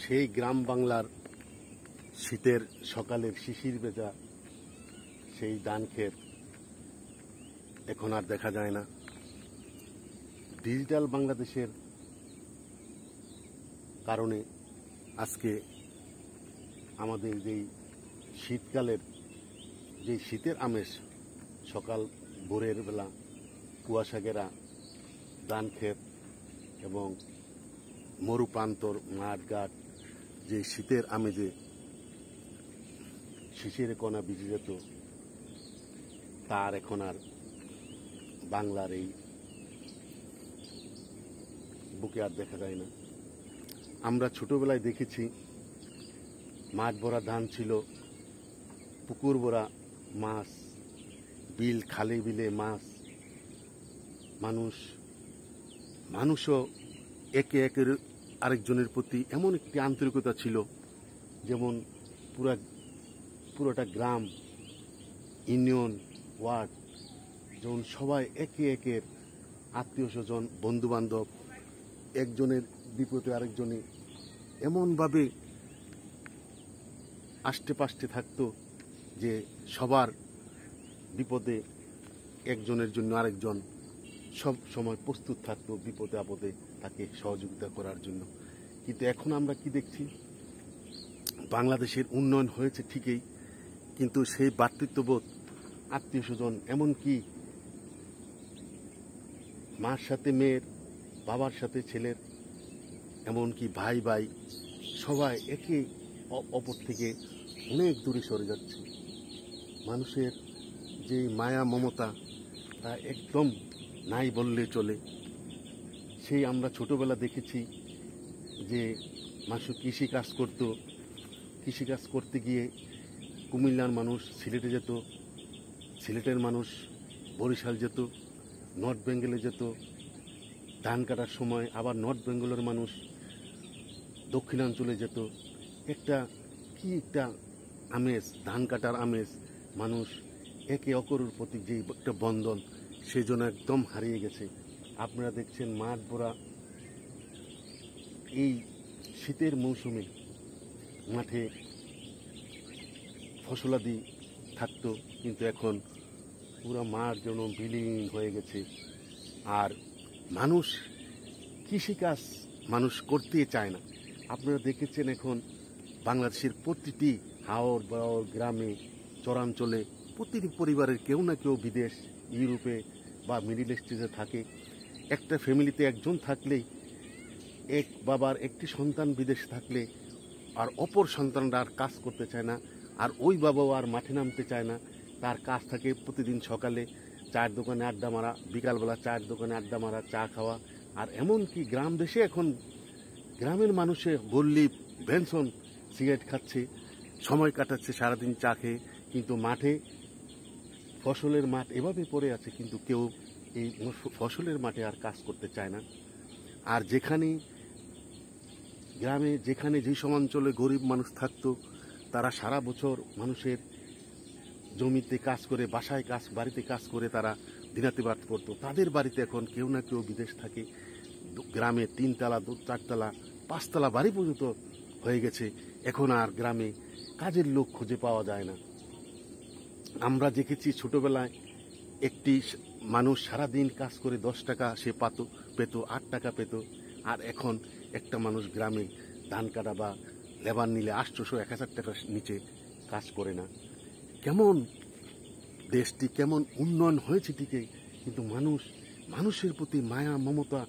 সেই গ্রাম বাংলার শীতের সকালের শিশির ভেজা সেই ধান ক্ষেত এখন আর দেখা যায় না। ডিজিটাল বাংলাদেশের কারণে আজকে আমাদের যেই শীতকালের যে শীতের আমেজ, সকাল ভোরের বেলা কুয়াশা ঘেরা ধান ক্ষেত এবং মরু প্রান্তর মাঠ ঘাট, যে শীতের আমেজে শিশিরে কণা ভিজে যেত, তার এখন আর বাংলার এই বুকে আর দেখা যায় না। আমরা ছোটবেলায় দেখেছি মাঠ ভরা ধান ছিল, পুকুর ভরা মাছ, বিল খালে বিলে মাছ, মানুষও একে একের আরেকজনের প্রতি এমন একটি আন্তরিকতা ছিল, যেমন পুরোটা গ্রাম, ইউনিয়ন, ওয়ার্ড, যেমন সবাই একে একের আত্মীয় স্বজন, বন্ধু বান্ধব, একজনের বিপদে আরেকজনে এমনভাবে আষ্টে পাষ্টে থাকতো যে সবার বিপদে একজনের জন্য আরেকজন সব সময় প্রস্তুত থাকতো বিপদে আপদে তাকে সহযোগিতা করার জন্য। কিন্তু এখন আমরা কি দেখছি, বাংলাদেশের উন্নয়ন হয়েছে ঠিকই, কিন্তু সেই ভ্রাতৃত্ববোধ, আত্মীয় স্বজন, এমনকি মার সাথে মেয়ের, বাবার সাথে ছেলের, এমনকি ভাই ভাই সবাই একে অপর থেকে অনেক দূরে সরে যাচ্ছে। মানুষের যে মায়া মমতা তা একদম নাই বললে চলে। সেই আমরা ছোটবেলা দেখেছি যে মানুষ কৃষিকাজ করত, কৃষিকাজ করতে গিয়ে কুমিল্লার মানুষ সিলেটে যেত, সিলেটের মানুষ বরিশাল যেত, নর্থ বেঙ্গলে যেত ধান কাটার সময়, আবার নর্থ বেঙ্গলের মানুষ দক্ষিণাঞ্চলে যেত। একটা আমেজ, ধান কাটার আমেজ, মানুষ একে অপরের প্রতি যে একটা বন্ধন, সেই জন্য একদম হারিয়ে গেছে। আপনারা দেখছেন মাঠ ভরা এই শীতের মৌসুমে মাঠে ফসলাদি থাকতো, কিন্তু এখন পুরো মাঠ যেন বিলীন হয়ে গেছে। আর মানুষ কৃষিকাজ করতে চায় না। আপনারা দেখেছেন এখন বাংলাদেশের প্রতিটি হাওর বাওর গ্রামে, চরাঞ্চলে প্রতিটি পরিবারের কেউ না কেউ বিদেশ, ইউরোপে বা মিডিল ইস্টে থাকে। একটা ফ্যামিলিতে একজন থাকলেই, এক বাবার একটি সন্তান বিদেশ থাকলে আর অপর সন্তানরা আর কাজ করতে চায় না, আর ওই বাবাও আর মাঠে নামতে চায় না। তার কাজ থাকে প্রতিদিন সকালে চায়ের দোকানে আড্ডা মারা, বিকালবেলা চায়ের দোকানে আড্ডা মারা, চা খাওয়া। আর এমনকি গ্রাম দেশে এখন গ্রামের মানুষে বললি বেনসন সিগারেট খাচ্ছে, সময় কাটাচ্ছে সারাদিন চা খেয়ে, কিন্তু মাঠে ফসলের মাঠ এভাবে পড়ে আছে, কিন্তু কেউ এই ফসলের মাঠে আর কাজ করতে চায় না। আর গ্রামে যে অঞ্চলে গরিব মানুষ থাকতো, তারা সারা বছর মানুষের জমিতে কাজ করে, বাসায় কাজ, বাড়িতে কাজ করে তারা দিনাতিপাত করতো। তাদের বাড়িতে এখন কেউ না কেউ বিদেশ থাকে। গ্রামে 3 তলা 4 তলা 5 তলা বাড়ি পর্যন্ত হয়ে গেছে। এখন আর গ্রামে কাজের লোক খুঁজে পাওয়া যায় না। আমরা দেখেছি ছোটবেলায় একটি মানুষ সারাদিন কাজ করে 10 টাকা সে পেত, 8 টাকা পেত। আর এখন একটা মানুষ গ্রামে ধান কাটা বা লেবার নিলে 800-1000 টাকার নিচে কাজ করে না। কেমন দেশটি কেমন উন্নয়ন হয়েছে ঠিকই, কিন্তু মানুষের প্রতি মায়া মমতা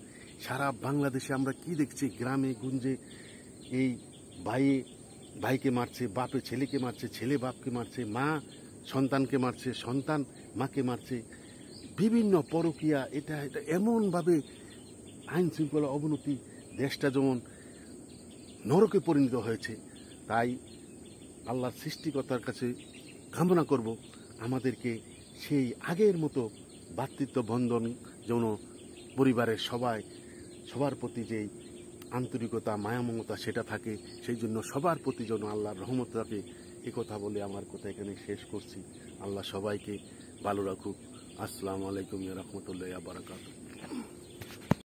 সারা বাংলাদেশে আমরা কি দেখছি, গ্রামে গুঞ্জে এই ভাইকে মারছে, বাপে ছেলেকে মারছে, ছেলে বাপকে মারছে, মা সন্তানকে মারছে, সন্তান মাকে মারছে, বিভিন্ন পরকীয়া, এটা এমনভাবে আইন শৃঙ্খলা অবনতি, দেশটা যেমন নরকে পরিণত হয়েছে। তাই আল্লাহর সৃষ্টিকর্তার কাছে কামনা করব আমাদেরকে সেই আগের মতো ভ্রাতৃত্ব বন্ধন যেন পরিবারের সবার প্রতি যেই আন্তরিকতা, মায়া মমতা সেটা থাকে, সেই জন্য সবার প্রতি যেন আল্লাহর রহমত থাকে। এ কথা বলে আমার কথা এখানে শেষ করছি। আল্লাহ সবাইকে ভালো রাখুক। আসসালামু আলাইকুম ওয়া রাহমাতুল্লাহি ওয়া বারাকাতুহু।